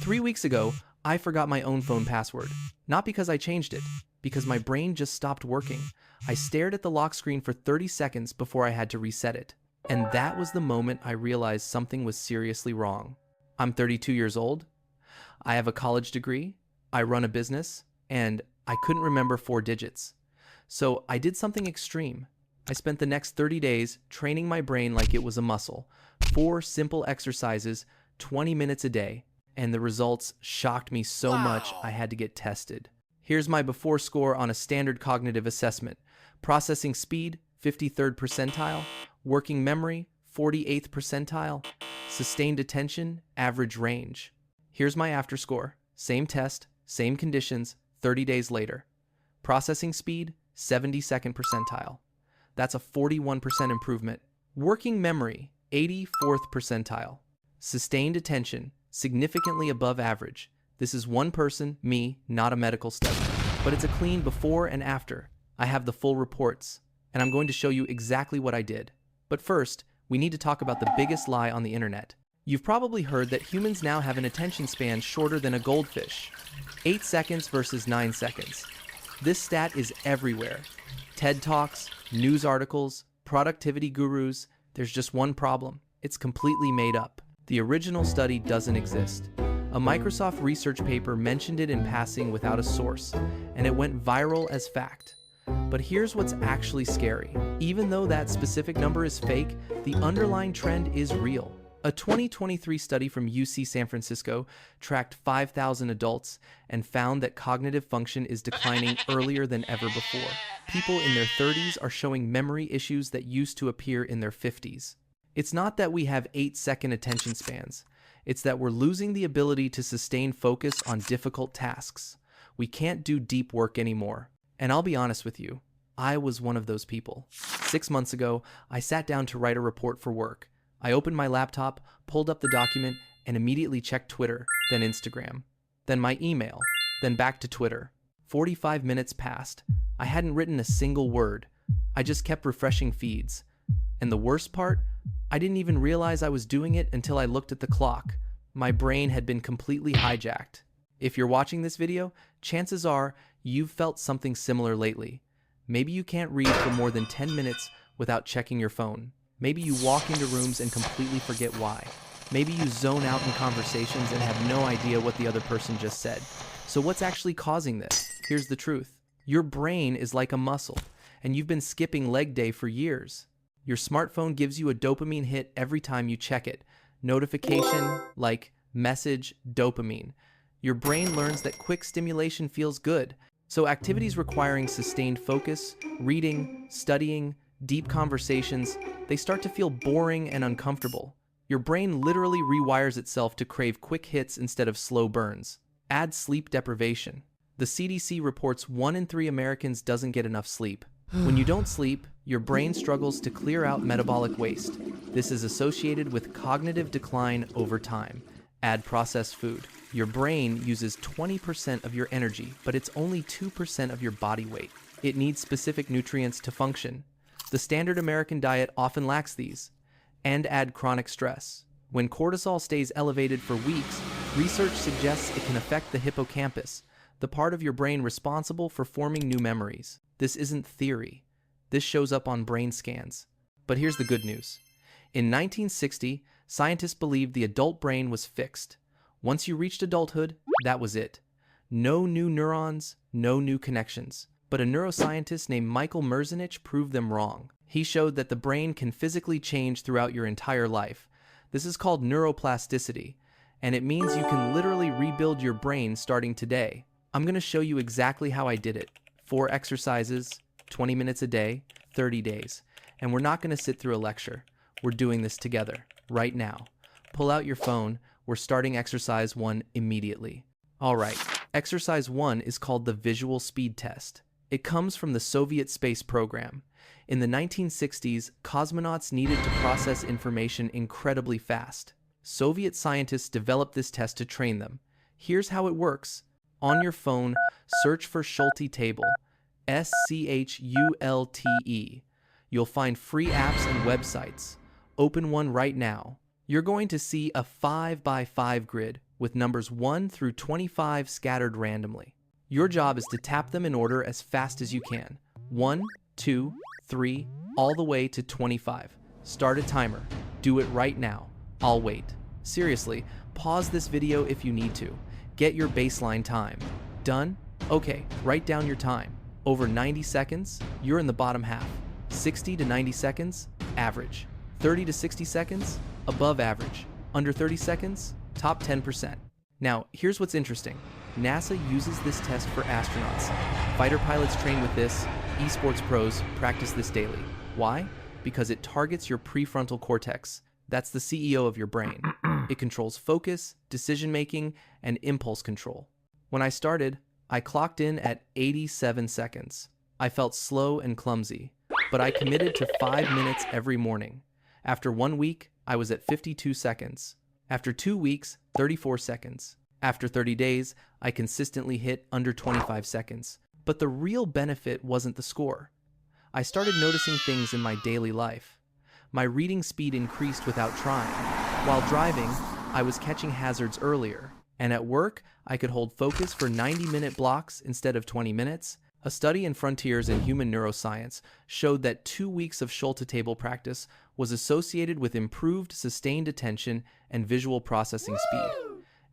3 weeks ago, I forgot my own phone password. Not because I changed it, because my brain just stopped working. I stared at the lock screen for 30 seconds before I had to reset it. And that was the moment I realized something was seriously wrong. I'm 32 years old. I have a college degree. I run a business. And I couldn't remember 4 digits. So I did something extreme. I spent the next 30 days training my brain like it was a muscle. 4 simple exercises, 20 minutes a day. And the results shocked me so much I had to get tested. Here's my before score on a standard cognitive assessment. Processing speed, 53rd percentile. Working memory, 48th percentile. Sustained attention, average range. Here's my after score. Same test, same conditions, 30 days later. Processing speed, 72nd percentile. That's a 41% improvement. Working memory, 84th percentile. Sustained attention, significantly above average. This is one person, me, not a medical study. But it's a clean before and after. I have the full reports, and I'm going to show you exactly what I did. But first, we need to talk about the biggest lie on the internet. You've probably heard that humans now have an attention span shorter than a goldfish. 8 seconds versus 9 seconds. This stat is everywhere. TED Talks, news articles, productivity gurus. There's just one problem. It's completely made up. The original study doesn't exist. A Microsoft research paper mentioned it in passing without a source, and it went viral as fact. But here's what's actually scary. Even though that specific number is fake, the underlying trend is real. A 2023 study from UC San Francisco tracked 5,000 adults and found that cognitive function is declining earlier than ever before. People in their 30s are showing memory issues that used to appear in their 50s. It's not that we have 8-second attention spans. It's that we're losing the ability to sustain focus on difficult tasks. We can't do deep work anymore. And I'll be honest with you, I was one of those people. 6 months ago, I sat down to write a report for work. I opened my laptop, pulled up the document, and immediately checked Twitter, then Instagram, then my email, then back to Twitter. 45 minutes passed. I hadn't written a single word. I just kept refreshing feeds. And the worst part? I didn't even realize I was doing it until I looked at the clock. My brain had been completely hijacked. If you're watching this video, chances are you've felt something similar lately. Maybe you can't read for more than 10 minutes without checking your phone. Maybe you walk into rooms and completely forget why. Maybe you zone out in conversations and have no idea what the other person just said. So what's actually causing this? Here's the truth. Your brain is like a muscle, and you've been skipping leg day for years. Your smartphone gives you a dopamine hit every time you check it. Notification, like, message, dopamine. Your brain learns that quick stimulation feels good. So activities requiring sustained focus, reading, studying, deep conversations, they start to feel boring and uncomfortable. Your brain literally rewires itself to crave quick hits instead of slow burns. Add sleep deprivation. The CDC reports 1 in 3 Americans doesn't get enough sleep. When you don't sleep, your brain struggles to clear out metabolic waste. This is associated with cognitive decline over time. Add processed food. Your brain uses 20% of your energy, but it's only 2% of your body weight. It needs specific nutrients to function. The standard American diet often lacks these. And add chronic stress. When cortisol stays elevated for weeks, research suggests it can affect the hippocampus, the part of your brain responsible for forming new memories. This isn't theory. This shows up on brain scans. But here's the good news. In 1960, scientists believed the adult brain was fixed. Once you reached adulthood, that was it. No new neurons, no new connections. But a neuroscientist named Michael Merzenich proved them wrong. He showed that the brain can physically change throughout your entire life. This is called neuroplasticity, and it means you can literally rebuild your brain starting today. I'm going to show you exactly how I did it. 4 exercises, 20 minutes a day, 30 days. And we're not going to sit through a lecture. We're doing this together, right now. Pull out your phone. We're starting exercise 1 immediately. All right, exercise 1 is called the visual speed test. It comes from the Soviet space program. In the 1960s, cosmonauts needed to process information incredibly fast. Soviet scientists developed this test to train them. Here's how it works. On your phone, search for Schulte table, SCHULTE. You'll find free apps and websites. Open one right now. You're going to see a 5 by 5 grid. with numbers 1 through 25 scattered randomly. Your job is to tap them in order as fast as you can. 1, 2, 3, all the way to 25. Start a timer. Do it right now. I'll wait. Seriously, pause this video if you need to. Get your baseline time. Done? Okay, write down your time. Over 90 seconds, you're in the bottom half. 60 to 90 seconds, average. 30 to 60 seconds, above average. Under 30 seconds, top 10%. Now, here's what's interesting. NASA uses this test for astronauts. Fighter pilots train with this, esports pros practice this daily. Why? Because it targets your prefrontal cortex. That's the CEO of your brain. It controls focus, decision-making, and impulse control. When I started, I clocked in at 87 seconds. I felt slow and clumsy, but I committed to 5 minutes every morning. After 1 week, I was at 52 seconds. After 2 weeks, 34 seconds. After 30 days, I consistently hit under 25 seconds. But the real benefit wasn't the score. I started noticing things in my daily life. My reading speed increased without trying. While driving, I was catching hazards earlier. And at work, I could hold focus for 90-minute blocks instead of 20 minutes. A study in Frontiers in Human Neuroscience showed that 2 weeks of shoulder table practice was associated with improved sustained attention and visual processing speed.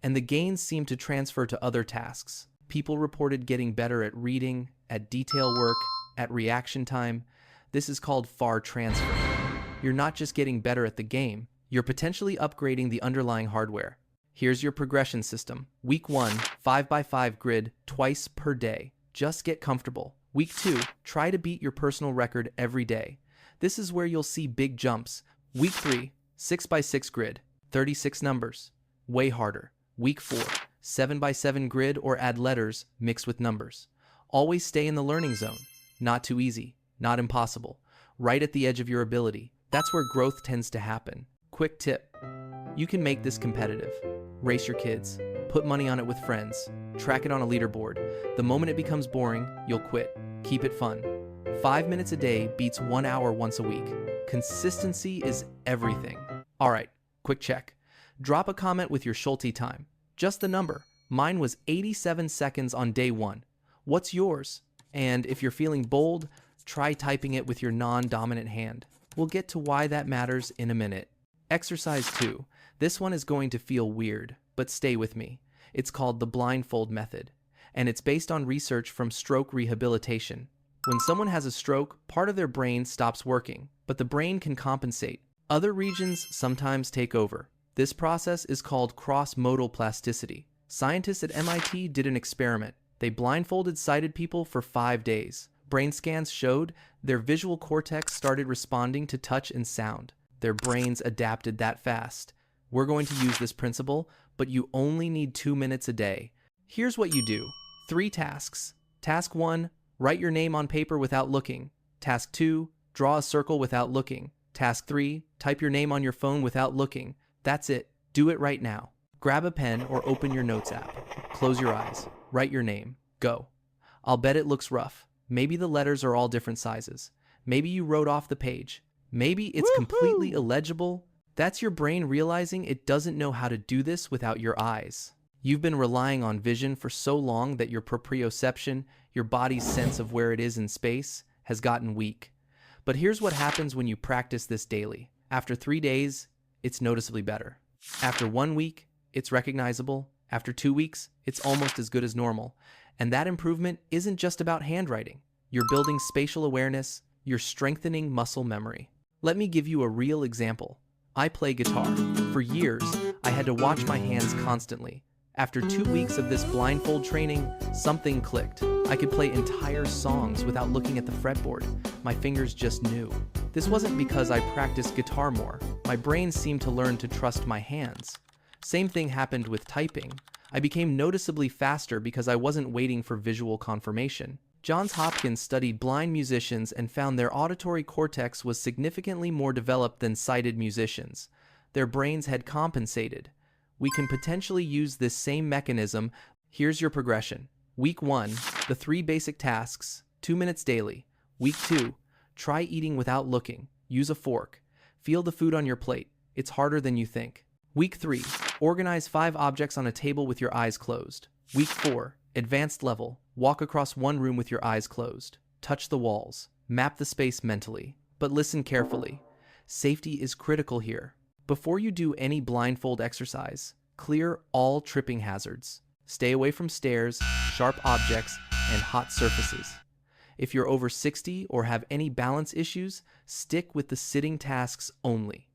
And the gains seemed to transfer to other tasks. People reported getting better at reading, at detail work, at reaction time. This is called FAR transfer. You're not just getting better at the game, you're potentially upgrading the underlying hardware. Here's your progression system. Week 1, 5x5 grid twice per day. Just get comfortable. Week 2, try to beat your personal record every day. This is where you'll see big jumps. Week 3, 6x6 grid, 36 numbers. Way harder. Week 4, 7x7 grid or add letters mixed with numbers. Always stay in the learning zone. Not too easy, not impossible. Right at the edge of your ability. That's where growth tends to happen. Quick tip. You can make this competitive. Race your kids. Put money on it with friends. Track it on a leaderboard. The moment it becomes boring, you'll quit. Keep it fun. 5 minutes a day beats 1 hour once a week. Consistency is everything. All right, quick check. Drop a comment with your Schulte time. Just the number. Mine was 87 seconds on day 1. What's yours? And if you're feeling bold, try typing it with your non-dominant hand. We'll get to why that matters in a minute. Exercise 2. This one is going to feel weird, but stay with me. It's called the blindfold method, and it's based on research from stroke rehabilitation. When someone has a stroke, part of their brain stops working, but the brain can compensate. Other regions sometimes take over. This process is called cross-modal plasticity. Scientists at MIT did an experiment. They blindfolded sighted people for 5 days. Brain scans showed their visual cortex started responding to touch and sound. Their brains adapted that fast. We're going to use this principle, but you only need 2 minutes a day. Here's what you do. 3 tasks. Task 1, write your name on paper without looking. Task 2, draw a circle without looking. Task 3, type your name on your phone without looking. That's it. Do it right now. Grab a pen or open your notes app. Close your eyes. Write your name. Go. I'll bet it looks rough. Maybe the letters are all different sizes. Maybe you wrote off the page. Maybe it's completely illegible. That's your brain realizing it doesn't know how to do this without your eyes. You've been relying on vision for so long that your proprioception, your body's sense of where it is in space, has gotten weak. But here's what happens when you practice this daily. After 3 days, it's noticeably better. After 1 week, it's recognizable. After 2 weeks, it's almost as good as normal. And that improvement isn't just about handwriting. You're building spatial awareness. You're strengthening muscle memory. Let me give you a real example. I play guitar. For years, I had to watch my hands constantly. After 2 weeks of this blindfold training, something clicked. I could play entire songs without looking at the fretboard. My fingers just knew. This wasn't because I practiced guitar more. My brain seemed to learn to trust my hands. Same thing happened with typing. I became noticeably faster because I wasn't waiting for visual confirmation. Johns Hopkins studied blind musicians and found their auditory cortex was significantly more developed than sighted musicians. Their brains had compensated. We can potentially use this same mechanism. Here's your progression. Week 1, the 3 basic tasks, 2 minutes daily. Week 2, try eating without looking. Use a fork. Feel the food on your plate. It's harder than you think. Week 3, Organize 5 objects on a table with your eyes closed. Week 4, advanced level. Walk across one room with your eyes closed. Touch the walls. Map the space mentally. But listen carefully. Safety is critical here. Before you do any blindfold exercise, clear all tripping hazards. Stay away from stairs, sharp objects, and hot surfaces. If you're over 60 or have any balance issues, stick with the sitting tasks only.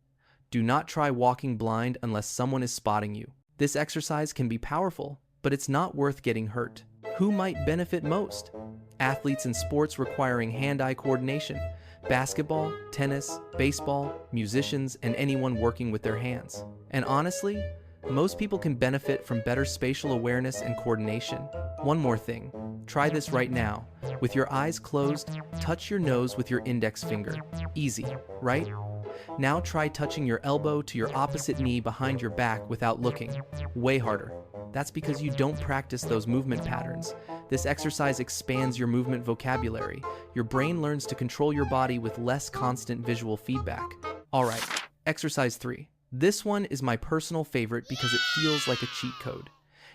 Do not try walking blind unless someone is spotting you. This exercise can be powerful, but it's not worth getting hurt. Who might benefit most? Athletes in sports requiring hand-eye coordination. Basketball, tennis, baseball, musicians, and anyone working with their hands. And honestly, most people can benefit from better spatial awareness and coordination. One more thing. Try this right now. With your eyes closed, touch your nose with your index finger. Easy, right? Now try touching your elbow to your opposite knee behind your back without looking. Way harder. That's because you don't practice those movement patterns. This exercise expands your movement vocabulary. Your brain learns to control your body with less constant visual feedback. Alright, exercise 3. This one is my personal favorite because it feels like a cheat code.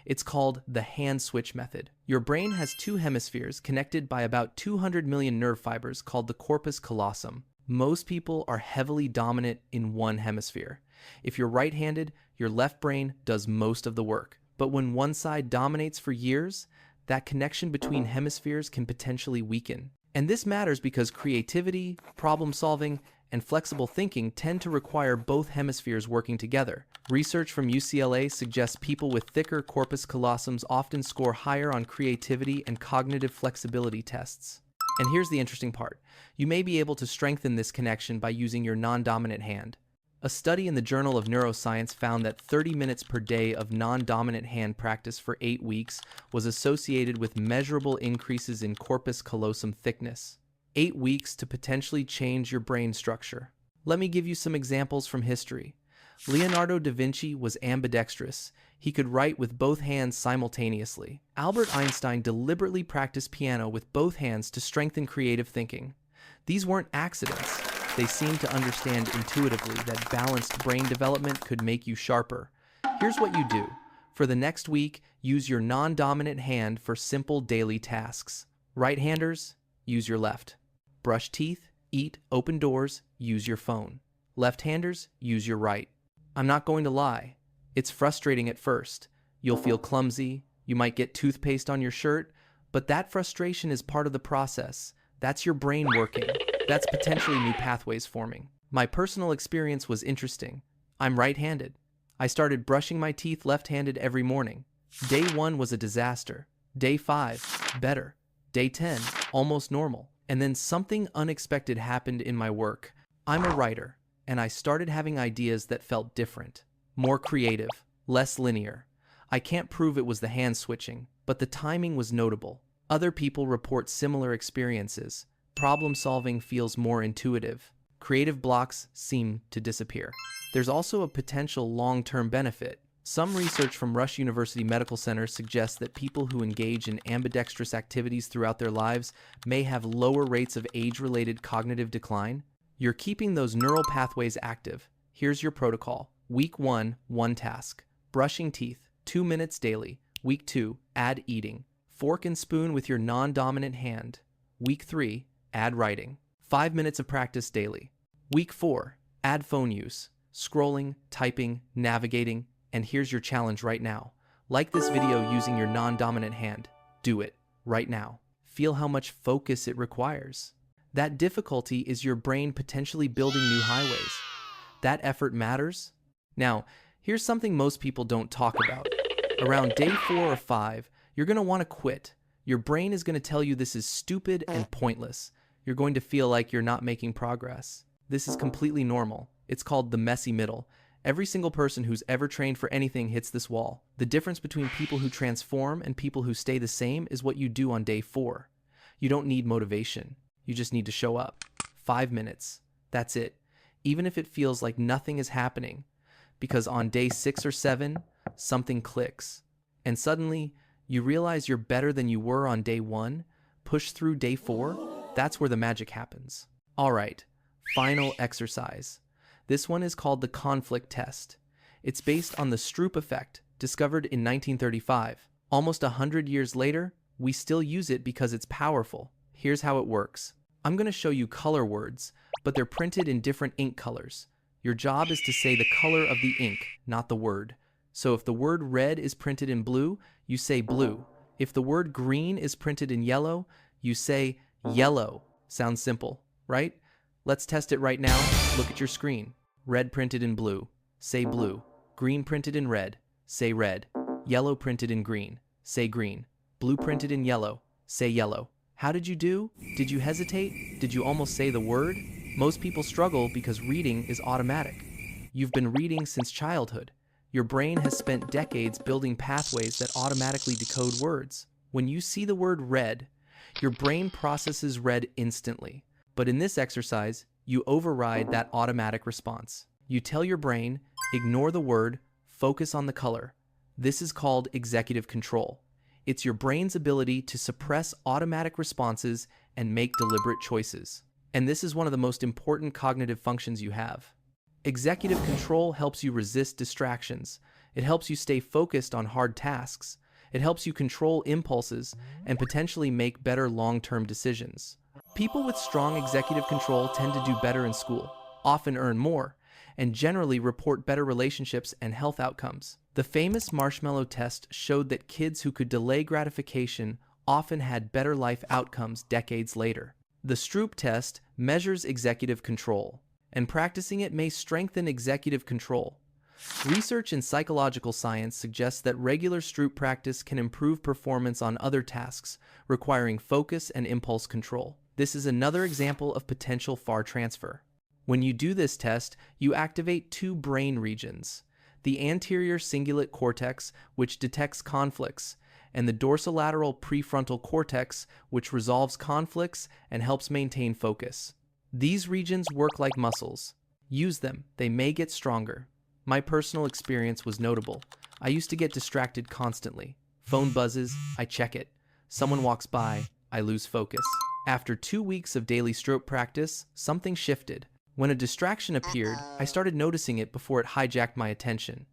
It's called the hand switch method. Your brain has 2 hemispheres connected by about 200 million nerve fibers called the corpus callosum. Most people are heavily dominant in one hemisphere. If you're right-handed, your left brain does most of the work. But when one side dominates for years, that connection between hemispheres can potentially weaken. And this matters because creativity, problem-solving, and flexible thinking tend to require both hemispheres working together. Research from UCLA suggests people with thicker corpus callosums often score higher on creativity and cognitive flexibility tests. And here's the interesting part. You may be able to strengthen this connection by using your non-dominant hand. A study in the Journal of Neuroscience found that 30 minutes per day of non-dominant hand practice for 8 weeks was associated with measurable increases in corpus callosum thickness. 8 weeks to potentially change your brain structure. Let me give you some examples from history. Leonardo da Vinci was ambidextrous. He could write with both hands simultaneously. Albert Einstein deliberately practiced piano with both hands to strengthen creative thinking. These weren't accidents. They seemed to understand intuitively that balanced brain development could make you sharper. Here's what you do. For the next week, use your non-dominant hand for simple daily tasks. Right-handers, use your left. Brush teeth, eat, open doors, use your phone. Left-handers, use your right. I'm not going to lie. It's frustrating at first. You'll feel clumsy, you might get toothpaste on your shirt, but that frustration is part of the process. That's your brain working. That's potentially new pathways forming. My personal experience was interesting. I'm right-handed. I started brushing my teeth left-handed every morning. Day 1 was a disaster. Day 5, better. Day 10, almost normal. And then something unexpected happened in my work. I'm a writer, and I started having ideas that felt different. More creative, less linear. I can't prove it was the hand switching, but the timing was notable. Other people report similar experiences. Problem solving feels more intuitive. Creative blocks seem to disappear. There's also a potential long-term benefit. Some research from Rush University Medical Center suggests that people who engage in ambidextrous activities throughout their lives may have lower rates of age-related cognitive decline. You're keeping those neural pathways active. Here's your protocol. Week 1, 1 task. Brushing teeth, 2 minutes daily. Week 2, add eating. Fork and spoon with your non-dominant hand. Week 3, add writing. 5 minutes of practice daily. Week 4, add phone use. Scrolling, typing, navigating, and here's your challenge right now. Like this video using your non-dominant hand. Do it, right now. Feel how much focus it requires. That difficulty is your brain potentially building new highways. That effort matters. Now, here's something most people don't talk about. Around day 4 or 5, you're going to want to quit. Your brain is going to tell you this is stupid and pointless. You're going to feel like you're not making progress. This is completely normal. It's called the messy middle. Every single person who's ever trained for anything hits this wall. The difference between people who transform and people who stay the same is what you do on day 4. You don't need motivation. You just need to show up. 5 minutes. That's it. Even if it feels like nothing is happening. Because on day 6 or 7, something clicks. And suddenly, you realize you're better than you were on day 1. Push through day 4. That's where the magic happens. All right, final exercise. This one is called the conflict test. It's based on the Stroop effect, discovered in 1935. Almost 100 years later, we still use it because it's powerful. Here's how it works. I'm going to show you color words, but they're printed in different ink colors. Your job is to say the color of the ink, not the word. So if the word red is printed in blue, you say blue. If the word green is printed in yellow, you say yellow. Sounds simple, right? Let's test it right now. Look at your screen. Red printed in blue, say blue. Green printed in red, say red. Yellow printed in green, say green. Blue printed in yellow, say yellow. How did you do? Did you hesitate? Did you almost say the word? Most people struggle because reading is automatic. You've been reading since childhood. Your brain has spent decades building pathways that automatically decode words. When you see the word red, your brain processes red instantly. But in this exercise, you override that automatic response. You tell your brain, ignore the word, focus on the color. This is called executive control. It's your brain's ability to suppress automatic responses and make deliberate choices. And this is one of the most important cognitive functions you have. Executive control helps you resist distractions. It helps you stay focused on hard tasks. It helps you control impulses and potentially make better long-term decisions. People with strong executive control tend to do better in school, often earn more, and generally report better relationships and health outcomes. The famous marshmallow test showed that kids who could delay gratification often had better life outcomes decades later. The Stroop test measures executive control, and practicing it may strengthen executive control. Research in psychological science suggests that regular Stroop practice can improve performance on other tasks, requiring focus and impulse control. This is another example of potential FAR transfer. When you do this test, you activate two brain regions: the anterior cingulate cortex, which detects conflicts, and the dorsolateral prefrontal cortex, which resolves conflicts and helps maintain focus. These regions work like muscles. Use them, they may get stronger. My personal experience was notable. I used to get distracted constantly. Phone buzzes, I check it. Someone walks by, I lose focus. After 2 weeks of daily stroke practice, something shifted. When a distraction appeared, I started noticing it before it hijacked my attention.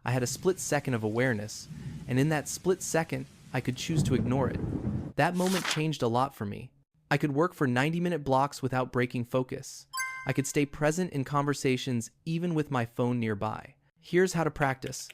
I had a split second of awareness, and in that split second, I could choose to ignore it. That moment changed a lot for me. I could work for 90-minute blocks without breaking focus. I could stay present in conversations even with my phone nearby. Here's how to practice.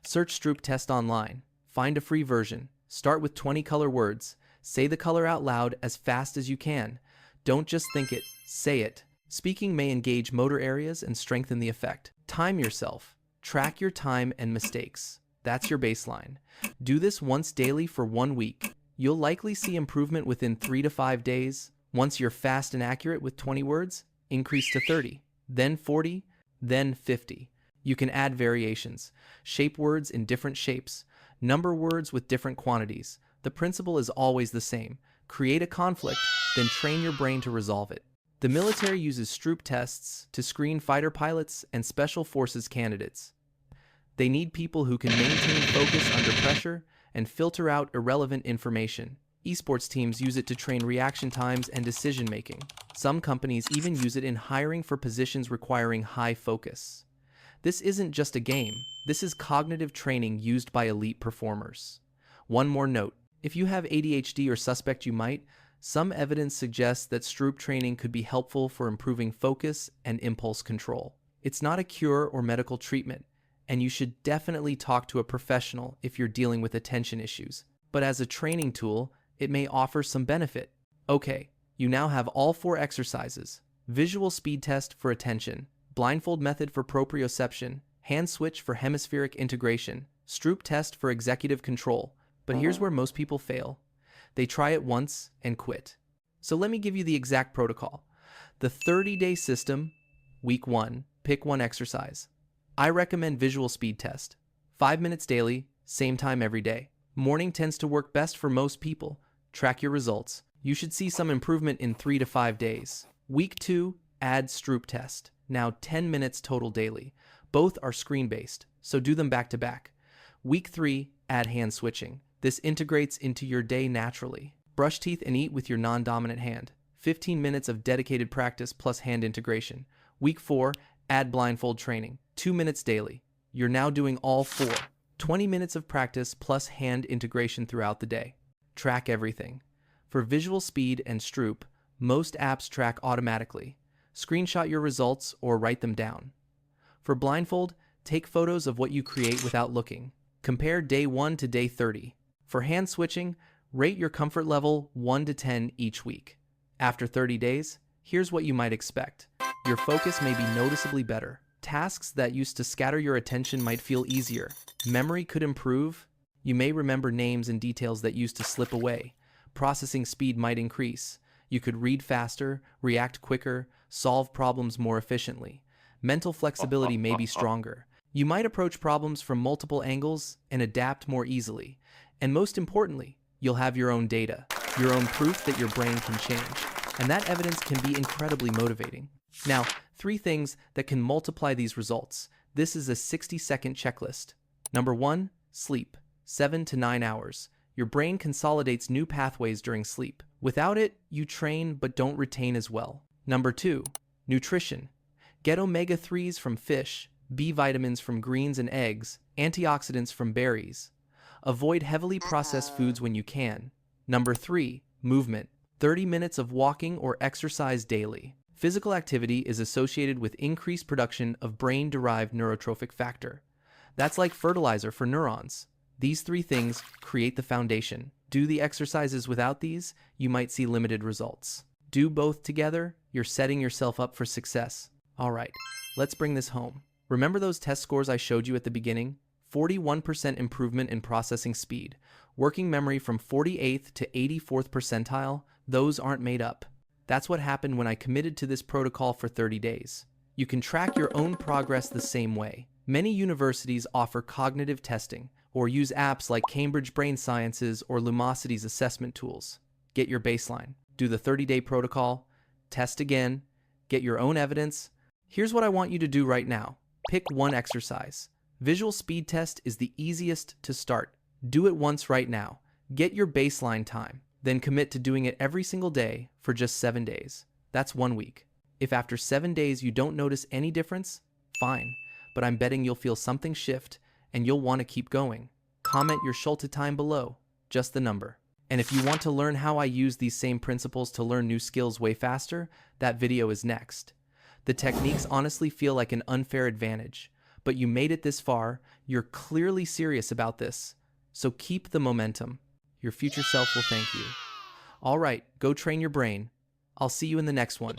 Search Stroop test online. Find a free version. Start with 20 color words. Say the color out loud as fast as you can. Don't just think it, say it. Speaking may engage motor areas and strengthen the effect. Time yourself. Track your time and mistakes. That's your baseline. Do this once daily for 1 week. You'll likely see improvement within 3 to 5 days. Once you're fast and accurate with 20 words, increase to 30, then 40, then 50. You can add variations. Shape words in different shapes. Number words with different quantities. The principle is always the same. Create a conflict, then train your brain to resolve it. The military uses Stroop tests to screen fighter pilots and special forces candidates. They need people who can maintain focus under pressure and filter out irrelevant information. Esports teams use it to train reaction times and decision-making. Some companies even use it in hiring for positions requiring high focus. This isn't just a game. This is cognitive training used by elite performers. One more note. If you have ADHD or suspect you might, some evidence suggests that Stroop training could be helpful for improving focus and impulse control. It's not a cure or medical treatment, and you should definitely talk to a professional if you're dealing with attention issues. But as a training tool, it may offer some benefit. Okay, you now have all 4 exercises: visual speed test for attention, blindfold method for proprioception, hand switch for hemispheric integration, Stroop test for executive control. But here's where most people fail. They try it once and quit. So let me give you the exact protocol. The 30-day system. Week 1, pick 1 exercise. I recommend visual speed test. 5 minutes daily, same time every day. Morning tends to work best for most people. Track your results. You should see some improvement in 3 to 5 days. Week 2, add Stroop test. Now 10 minutes total daily. Both are screen-based, so do them back to back. Week 3, add hand switching. This integrates into your day naturally. Brush teeth and eat with your non-dominant hand. 15 minutes of dedicated practice plus hand integration. Week 4, add blindfold training. 2 minutes daily. you're now doing all four. 20 minutes of practice plus hand integration throughout the day. Track everything. For visual speed and Stroop, most apps track automatically. Screenshot your results or write them down. For blindfold, take photos of what you create without looking. Compare day 1 to day 30. For hand switching, rate your comfort level 1 to 10 each week. After 30 days, here's what you might expect. Your focus may be noticeably better. Tasks that used to scatter your attention might feel easier. Memory could improve. You may remember names and details that used to slip away. Processing speed might increase. You could read faster, react quicker, solve problems more efficiently. Mental flexibility may be stronger. You might approach problems from multiple angles and adapt more easily. And most importantly, you'll have your own data, your own proof that your brain can change. And that evidence can be incredibly motivating. Now, 3 things that can multiply these results. This is a 60-second checklist. Number 1, sleep. 7 to 9 hours. Your brain consolidates new pathways during sleep. Without it, you train but don't retain as well. Number 2, nutrition. Get omega-3s from fish, B vitamins from greens and eggs, antioxidants from berries. Avoid heavily processed foods when you can. Number 3, movement. 30 minutes of walking or exercise daily. Physical activity is associated with increased production of brain-derived neurotrophic factor. That's like fertilizer for neurons. These 3 things create the foundation. Do the exercises without these, you might see limited results. Do both together, you're setting yourself up for success. All right, let's bring this home. Remember those test scores I showed you at the beginning? 41% improvement in processing speed. Working memory from 48th to 84th percentile, those aren't made up. That's what happened when I committed to this protocol for 30 days. You can track your own progress the same way. Many universities offer cognitive testing or use apps like Cambridge Brain Sciences or Lumosity's assessment tools. Get your baseline, do the 30-day protocol, test again, get your own evidence. Here's what I want you to do right now. Pick one exercise. Visual speed test is the easiest to start. Do it once right now. Get your baseline time. Then commit to doing it every single day for just 7 days. That's 1 week. If after 7 days you don't notice any difference, fine. But I'm betting you'll feel something shift and you'll want to keep going. Comment your Schulte time below, just the number. And if you want to learn how I use these same principles to learn new skills way faster, that video is next. The techniques honestly feel like an unfair advantage, but you made it this far, you're clearly serious about this. So keep the momentum. Your future self will thank you. All right, go train your brain. I'll see you in the next one.